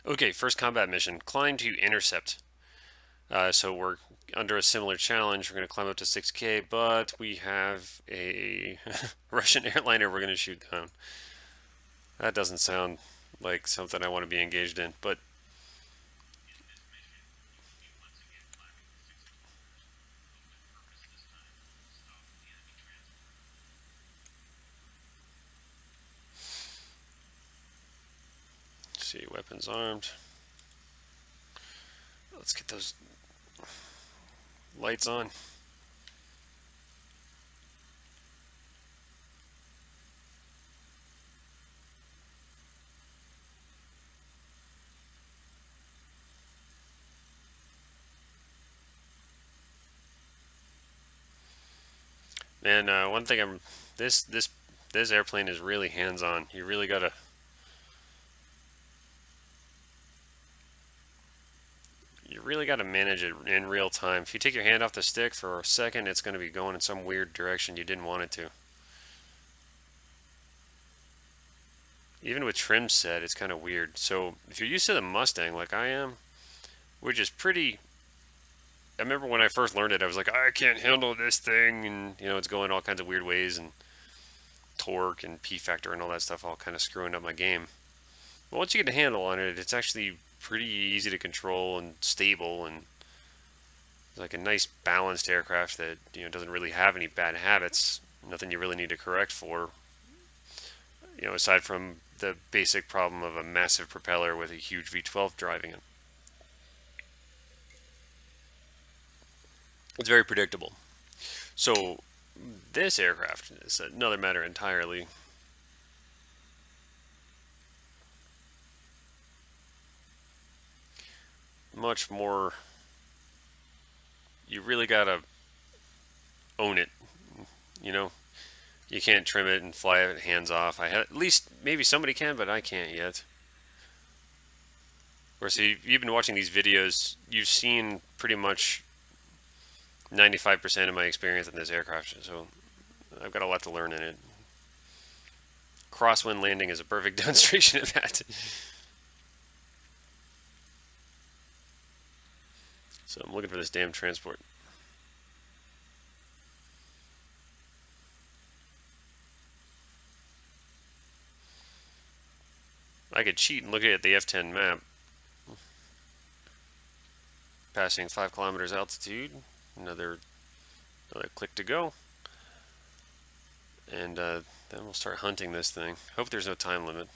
Okay, first combat mission. Climb to Intercept. So we're under a similar challenge. We're going to climb up to 6K, but we have a Russian airliner we're going to shoot down. That doesn't sound like something I want to be engaged in, but let's see, weapons armed. Let's get those lights on. Man, one thing this airplane is really hands-on. You really gotta manage it in real time. If you take your hand off the stick for a second, it's gonna be going in some weird direction you didn't want it to. Even with trim set, it's kind of weird. So if you're used to the Mustang like I am, which is pretty. I remember when I first learned it, I was like, I can't handle this thing, and it's going all kinds of weird ways, and torque and P factor and all that stuff, all kind of screwing up my game. But once you get a handle on it, it's actually pretty easy to control and stable, and it's like a nice balanced aircraft that doesn't really have any bad habits. Nothing you really need to correct for. Aside from the basic problem of a massive propeller with a huge V12 driving it. It's very predictable. So this aircraft is another matter entirely. Much more. You really gotta own it. You can't trim it and fly it hands off. At least maybe somebody can, but I can't yet. Of course, you've been watching these videos. You've seen pretty much 95% of my experience in this aircraft, so I've got a lot to learn in it. Crosswind landing is a perfect demonstration of that. So I'm looking for this damn transport. I could cheat and look at the F10 map. Passing 5 kilometers altitude. Another click to go. And then we'll start hunting this thing. Hope there's no time limit.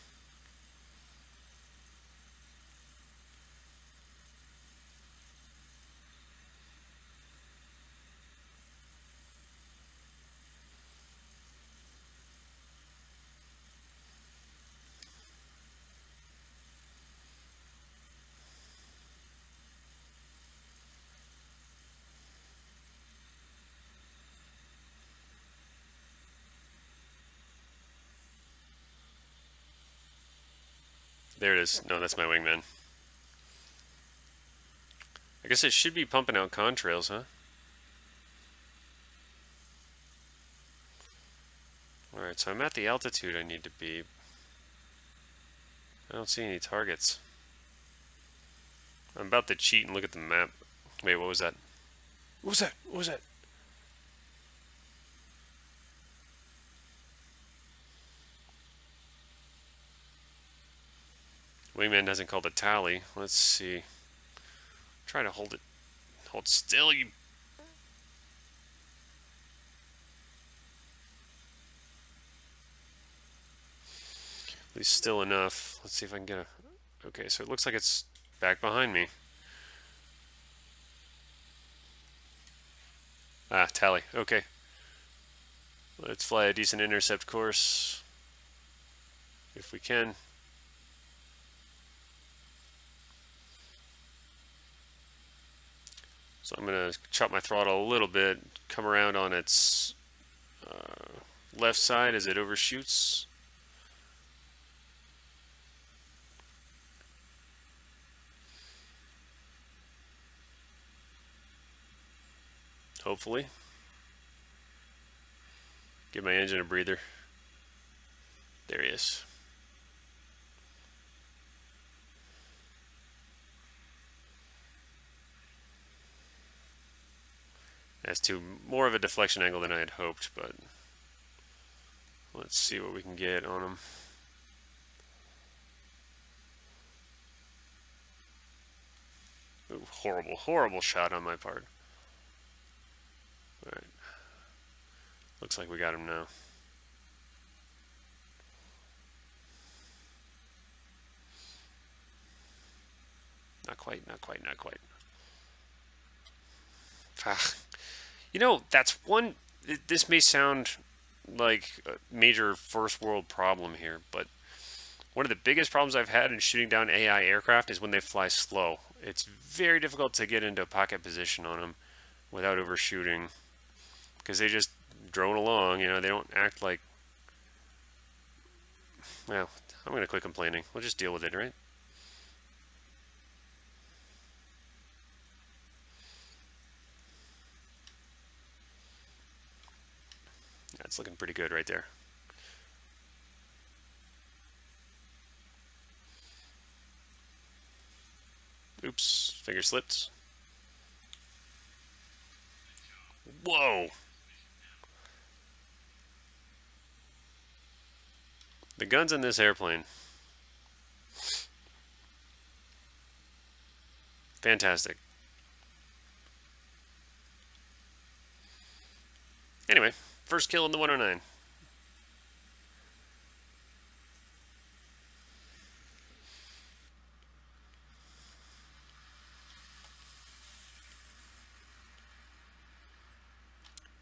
There it is. No, that's my wingman. I guess it should be pumping out contrails, huh? Alright, so I'm at the altitude I need to be. I don't see any targets. I'm about to cheat and look at the map. Wait, what was that? What was that? What was that? Wingman hasn't called a tally. Let's see. Try to hold it. Hold still, you. At least still enough. Let's see if I can get a. Okay, so it looks like it's back behind me. Ah, tally. Okay. Let's fly a decent intercept course. If we can. So I'm going to chop my throttle a little bit, come around on its left side as it overshoots. Hopefully. Give my engine a breather. There he is. as to more of a deflection angle than I had hoped, but let's see what we can get on him. Ooh, horrible, horrible shot on my part. Alright. Looks like we got him now. Not quite, not quite, not quite. You know, that's one... This may sound like a major first world problem here, but one of the biggest problems I've had in shooting down AI aircraft is when they fly slow. It's very difficult to get into a pocket position on them without overshooting, because they just drone along, you know, they don't act like... Well, I'm going to quit complaining. We'll just deal with it, right? That's looking pretty good right there. Oops, finger slipped. Whoa! The guns in this airplane. Fantastic. Anyway, first kill in the 109.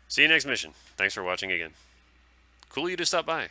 See you next mission. Thanks for watching again. Cool of you to stop by.